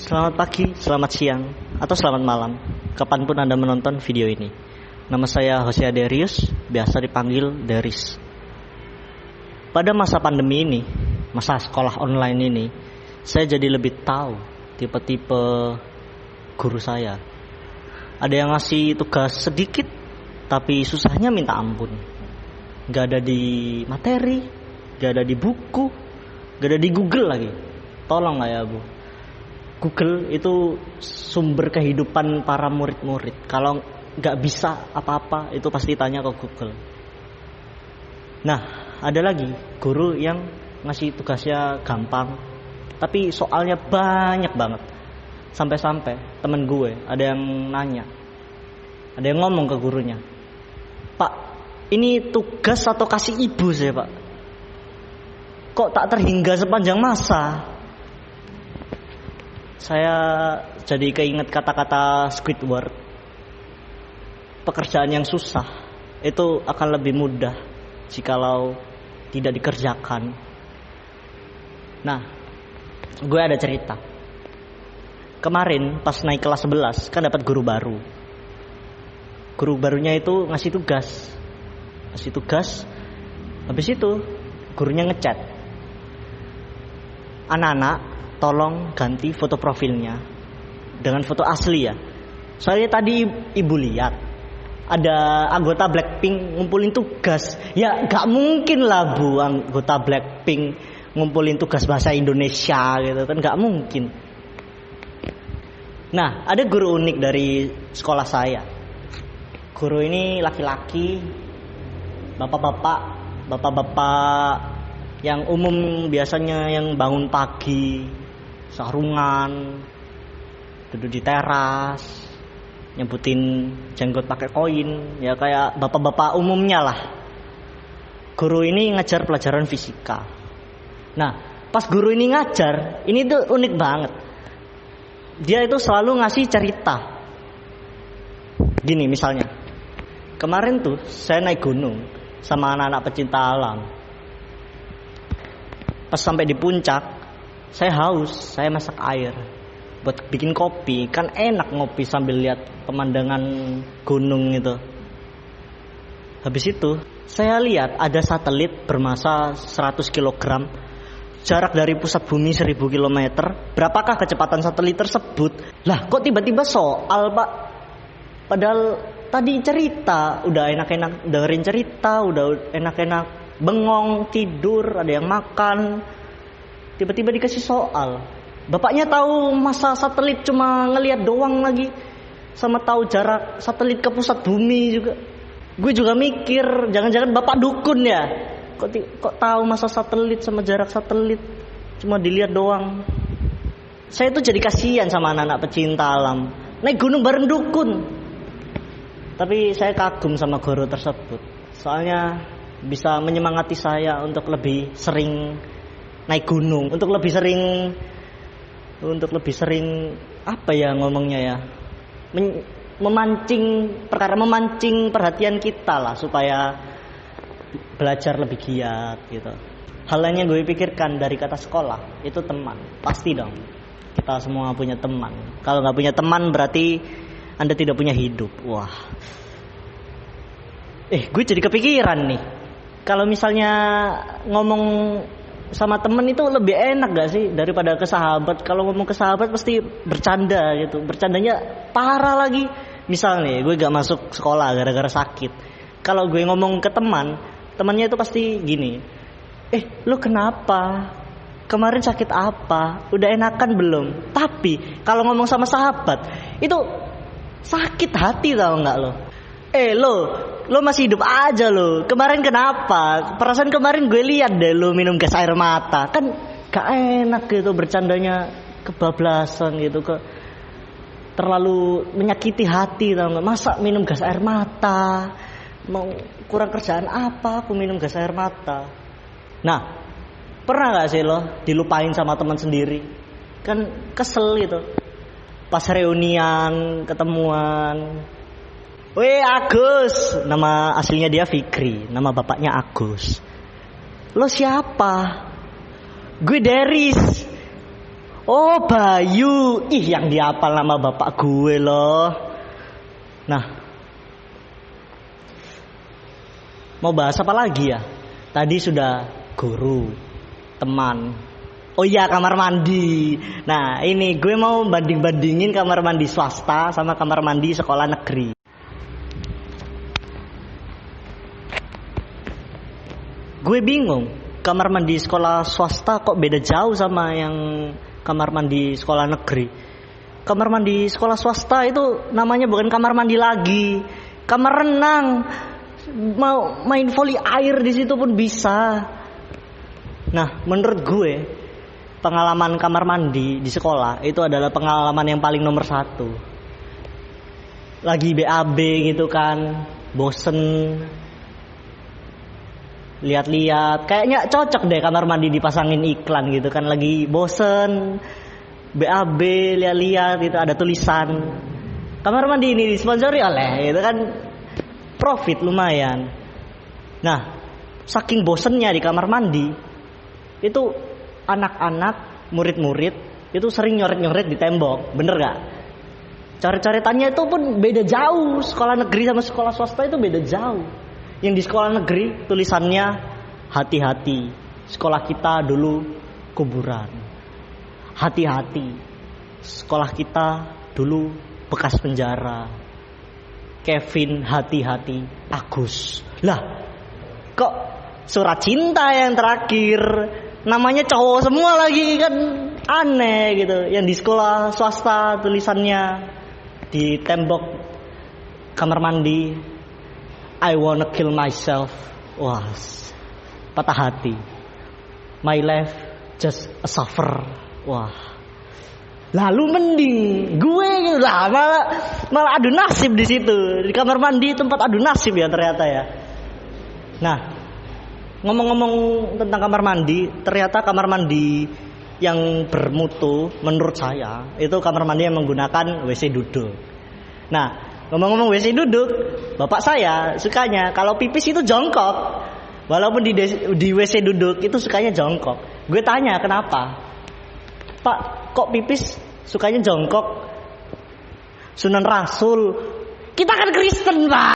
Selamat pagi, selamat siang, atau selamat malam, kapanpun Anda menonton video ini. Nama saya Hosea Darius, biasa dipanggil Deris. Pada masa pandemi ini, masa sekolah online ini, saya jadi lebih tahu tipe-tipe guru saya. Ada yang ngasih tugas sedikit, tapi susahnya minta ampun. Gak ada di materi, gak ada di buku, gak ada di Google lagi. Tolong lah ya Bu. Google itu sumber kehidupan para murid-murid. Kalau nggak bisa apa-apa itu pasti tanya ke Google. Nah, ada lagi guru yang ngasih tugasnya gampang, tapi soalnya banyak banget. Sampai-sampai temen gue ada yang nanya, ada yang ngomong ke gurunya, "Pak, ini tugas atau kasih ibu saya Pak? Kok tak terhingga sepanjang masa?" Saya jadi keinget kata-kata Squidward. Pekerjaan yang susah itu akan lebih mudah jikalau tidak dikerjakan. Nah, gue ada cerita. Kemarin pas naik kelas 11 kan dapat guru baru. Guru barunya itu ngasih tugas. Habis itu gurunya ngechat, "Anak-anak, tolong ganti foto profilnya dengan foto asli ya. Soalnya tadi ibu lihat ada anggota Blackpink ngumpulin tugas." Ya gak mungkin lah Bu, anggota Blackpink ngumpulin tugas bahasa Indonesia gitu kan, gak mungkin. Nah, ada guru unik dari sekolah saya. Guru ini laki-laki, bapak-bapak yang umum biasanya, yang bangun pagi sarungan, duduk di teras, nyebutin jenggot pakai koin, ya kayak bapak-bapak umumnya lah. Guru ini ngajar pelajaran fisika. Nah, pas guru ini ngajar, ini tuh unik banget. Dia itu selalu ngasih cerita. Gini misalnya, kemarin tuh saya naik gunung sama anak-anak pecinta alam. Pas sampai di puncak, saya haus, saya masak air buat bikin kopi. Kan enak ngopi sambil lihat pemandangan gunung itu. Habis itu saya lihat ada satelit bermasa 100 kg, jarak dari pusat bumi 1000 km. Berapakah kecepatan satelit tersebut? Lah kok tiba-tiba soal Pak? Padahal tadi cerita, udah enak-enak dengerin cerita, udah enak-enak bengong, tidur, ada yang makan. Tiba-tiba dikasih soal. Bapaknya tahu masa satelit cuma ngelihat doang lagi, sama tahu jarak satelit ke pusat bumi juga. Gue juga mikir, jangan-jangan bapak dukun ya? Kok tahu masa satelit sama jarak satelit, cuma dilihat doang. Saya tuh jadi kasihan sama anak-anak pecinta alam, naik gunung bareng dukun. Tapi saya kagum sama guru tersebut, soalnya bisa menyemangati saya untuk lebih sering naik gunung, untuk lebih sering apa ya ngomongnya ya, memancing perhatian kita lah, supaya belajar lebih giat gitu. Hal lain yang gue pikirkan dari kata sekolah itu teman. Pasti dong, kita semua punya teman. Kalau nggak punya teman berarti Anda tidak punya hidup. Wah, gue jadi kepikiran nih. Kalau misalnya ngomong sama temen itu lebih enak gak sih daripada ke sahabat? Kalau ngomong ke sahabat pasti bercanda gitu, bercandanya parah lagi. Misal nih, gue gak masuk sekolah gara-gara sakit. Kalau gue ngomong ke temannya itu pasti gini, lu kenapa? Kemarin sakit apa? Udah enakan belum? Tapi kalau ngomong sama sahabat itu sakit hati, tau gak lo? Lo masih hidup aja lo. Kemarin kenapa? Perasaan kemarin gue lihat deh lo minum gas air mata. Kan gak enak gitu bercandanya, kebablasan gitu, terlalu menyakiti hati, tau gak? Masa minum gas air mata? Mau kurang kerjaan apa aku minum gas air mata? Nah, pernah gak sih lo dilupain sama teman sendiri? Kan kesel gitu. Pas reunian, ketemuan, "Weh Agus," nama aslinya dia Fikri, nama bapaknya Agus. "Lo siapa?" "Gue Deris." Oh Bayu, ih yang dihafal nama bapak gue loh. Nah, mau bahas apa lagi ya? Tadi sudah guru, teman. Oh iya kamar mandi. Nah ini gue mau banding-bandingin kamar mandi swasta sama kamar mandi sekolah negeri. Gue bingung, kamar mandi sekolah swasta kok beda jauh sama yang kamar mandi sekolah negeri. Kamar mandi sekolah swasta itu namanya bukan kamar mandi lagi, kamar renang. Mau main voli air di situ pun bisa. Nah, menurut gue pengalaman kamar mandi di sekolah itu adalah pengalaman yang paling nomor 1. Lagi BAB gitu kan, bosen, lihat-lihat, kayaknya cocok deh kamar mandi dipasangin iklan gitu kan, lagi bosen, BAB, lihat-lihat itu ada tulisan kamar mandi ini disponsori oleh, gitu kan, profit lumayan. Nah, saking bosennya di kamar mandi, itu anak-anak, murid-murid itu sering nyoret-nyoret di tembok, bener gak? Coret-coretannya itu pun beda jauh, sekolah negeri sama sekolah swasta itu beda jauh. Yang di sekolah negeri tulisannya hati-hati, sekolah kita dulu kuburan. Hati-hati, sekolah kita dulu bekas penjara. Kevin hati-hati, Agus. Lah, kok surat cinta yang terakhir namanya cowok semua lagi kan, aneh gitu. Yang di sekolah swasta tulisannya di tembok kamar mandi, I wanna kill myself. Wah, patah hati. My life just a suffer. Wah. Lalu mending gue gitu lah, malah adu nasib di situ. Di kamar mandi tempat adu nasib ya ternyata ya. Nah, ngomong-ngomong tentang kamar mandi, ternyata kamar mandi yang bermutu menurut saya itu kamar mandi yang menggunakan WC duduk. Nah, ngomong-ngomong WC duduk, bapak saya sukanya kalau pipis itu jongkok. Walaupun di WC duduk itu sukanya jongkok. Gue tanya kenapa? Pak, kok pipis sukanya jongkok? Sunan Rasul. Kita kan Kristen, Pak.